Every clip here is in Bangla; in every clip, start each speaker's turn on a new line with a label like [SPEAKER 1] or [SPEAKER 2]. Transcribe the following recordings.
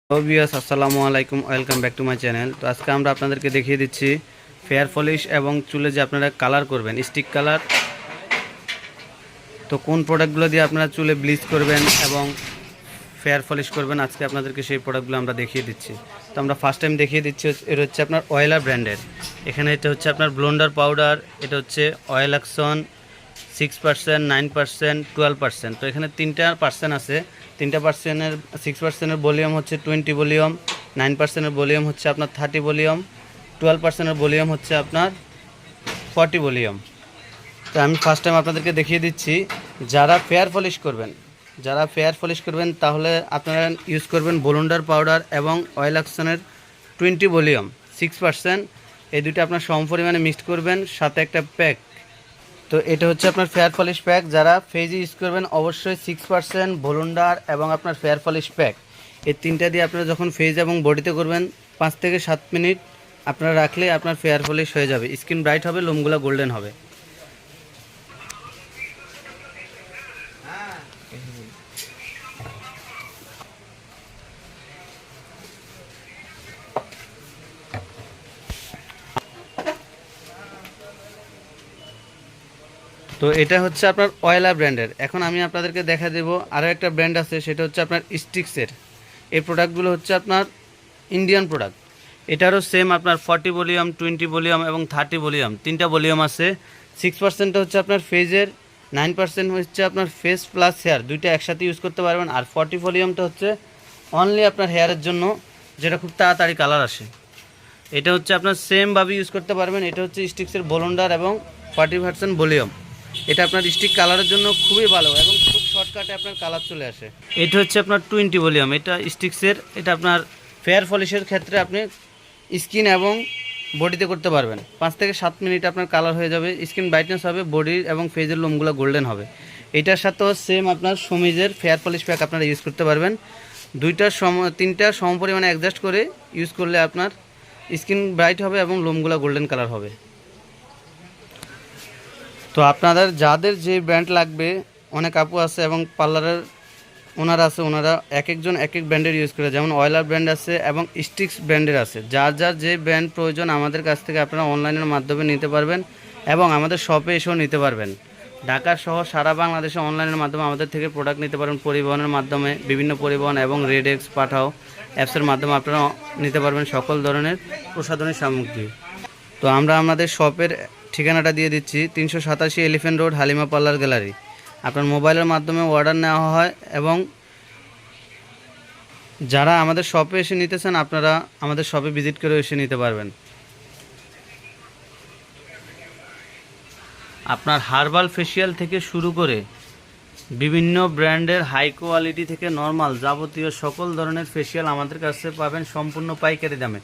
[SPEAKER 1] হ্যালো ভিউয়ার্স, আসসালামু আলাইকুম, welcome back to my channel. তো আজকে আমরা আপনাদেরকে দেখিয়ে দিচ্ছি ফেয়ার পলিশ এবং চুলে যে আপনারা কালার করবেন, স্টিক কালার। তো কোন প্রোডাক্টগুলো দিয়ে আপনারা চুলে ব্লিচ করবেন এবং ফেয়ার পলিশ করবেন, আজকে আপনাদেরকে সেই প্রোডাক্টগুলো আমরা দেখিয়ে দিচ্ছি। তো আমরা ফার্স্ট টাইম দেখিয়ে দিচ্ছি, এটা হচ্ছে আপনার অয়েলার ব্র্যান্ডের। এখানে এটা হচ্ছে আপনার ব্লোন্ডার পাউডার, এটা হচ্ছে অয়েল অ্যাকশন 6%, 9%, 12%। তো এখানে 3% আছে। 3%-এর 6%-এর ভলিউম হচ্ছে 20 ভলিউম, 9%-এর ভলিউম হচ্ছে আপনার 30 ভলিউম, 12%-এর ভলিউম হচ্ছে আপনার 40 ভলিউম। তো আমি ফার্স্ট টাইম আপনাদেরকে দেখিয়ে দিচ্ছি। যারা ফেয়ার পলিশ করবেন তাহলে আপনারা ইউজ করবেন ব্লোন্ডার পাউডার এবং অয়েল অ্যাকশনের 20 ভলিউম 6%। এই দুটো আপনার সম পরিমাণে মিক্সড করবেন, সাথে একটা প্যাক। তো এটা হচ্ছে আপনার ফেয়ার পলিশ প্যাক। যারা ফেজে ইউজ করবেন অবশ্যই 6% ব্লোন্ডার এবং আপনার ফেয়ার পলিশ প্যাক, এই তিনটা দিয়ে আপনারা যখন ফেজ এবং বডিতে করবেন 5 থেকে 7 মিনিট আপনারা রাখলে আপনার ফেয়ার পলিশ হয়ে যাবে, স্কিন ব্রাইট হবে, লোমগুলো গোল্ডেন হবে। তো এটা হচ্ছে আপনার অয়েলা ব্র্যান্ডের। এখন আমি আপনাদেরকে দেখা দেবো আরও একটা ব্র্যান্ড আছে, সেটা হচ্ছে আপনার স্টিক্সের। এই প্রোডাক্টগুলো হচ্ছে আপনার ইন্ডিয়ান প্রোডাক্ট। এটারও সেম আপনার 40 ভলিউম, 20 ভলিউম এবং 30 ভলিউম, তিনটা ভলিউম আছে। 6% হচ্ছে আপনার ফেজের, 9% হচ্ছে আপনার ফেস প্লাস হেয়ার, দুইটা একসাথে ইউজ করতে পারবেন। আর 40 ভলিউমটা হচ্ছে অনলি আপনার হেয়ারের জন্য, যেটা খুব তাড়াতাড়ি কালার আসে। এটা হচ্ছে আপনার সেমভাবে ইউজ করতে পারবেন। এটা হচ্ছে স্টিক্সের ব্লোন্ডার এবং 40% ভলিউম। এটা আপনার স্টিক কালারের জন্য খুবই ভালো এবং খুব শর্টকাটে আপনার কালার চলে আসে। এটা হচ্ছে আপনার 20 ভলিউম, এটা স্টিক্সের। এটা আপনার ফেয়ার পলিশের ক্ষেত্রে আপনি স্কিন এবং বডিতে করতে পারবেন। 5 থেকে 7 মিনিট আপনার কালার হয়ে যাবে, স্কিন ব্রাইটনেস হবে, বডির এবং ফেজের লোমগুলো গোল্ডেন হবে। এটার সাথেও সেম আপনার সমিজের ফেয়ার পলিশ প্যাক আপনারা ইউজ করতে পারবেন। তিনটা সম পরিমাণে অ্যাডজাস্ট করে ইউজ করলে আপনার স্কিন ব্রাইট হবে এবং লোমগুলো গোল্ডেন কালার হবে। তো আপনাদের যাদের যে ব্র্যান্ড লাগবে, অনেক আপু আছে এবং পার্লারের ওনারা আছে, ওনারা এক একজন এক এক ব্র্যান্ডের ইউজ করে। যেমন অয়েলার ব্র্যান্ড আছে এবং স্টিক্স ব্র্যান্ডের আছে। যার যার যে ব্র্যান্ড প্রয়োজন আমাদের কাছ থেকে আপনারা অনলাইনের মাধ্যমে নিতে পারবেন এবং আমাদের শপে এসেও নিতে পারবেন। ঢাকা সহ সারা বাংলাদেশে অনলাইনের মাধ্যমে আমাদের থেকে প্রোডাক্ট নিতে পারবেন। পরিবহনের মাধ্যমে, বিভিন্ন পরিবহন এবং রেডেক্স, পাঠাও অ্যাপসের মাধ্যমে আপনারা নিতে পারবেন সকল ধরনের প্রসাধনী সামগ্রী। তো আমরা আমাদের শপের ঠিকানাটা দিয়ে দিচ্ছি, 387 elephant road, Halima parlour gallery. আপনার মোবাইলের মাধ্যমে অর্ডার নেওয়া হয় এবং যারা আমাদের শপে এসে নিতে চান আপনারা আমাদের শপে ভিজিট করে এসে নিতে পারবেন। আপনার হার্বাল ফেসিয়াল থেকে শুরু করে বিভিন্ন ব্র্যান্ডের হাই কোয়ালিটি থেকে নর্মাল যাবতীয় সকল ধরনের ফেসিয়াল আমাদের কাছে পাবেন সম্পূর্ণ পাইকারি দামে।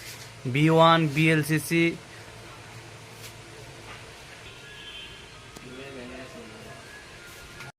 [SPEAKER 1] B1, BLCC,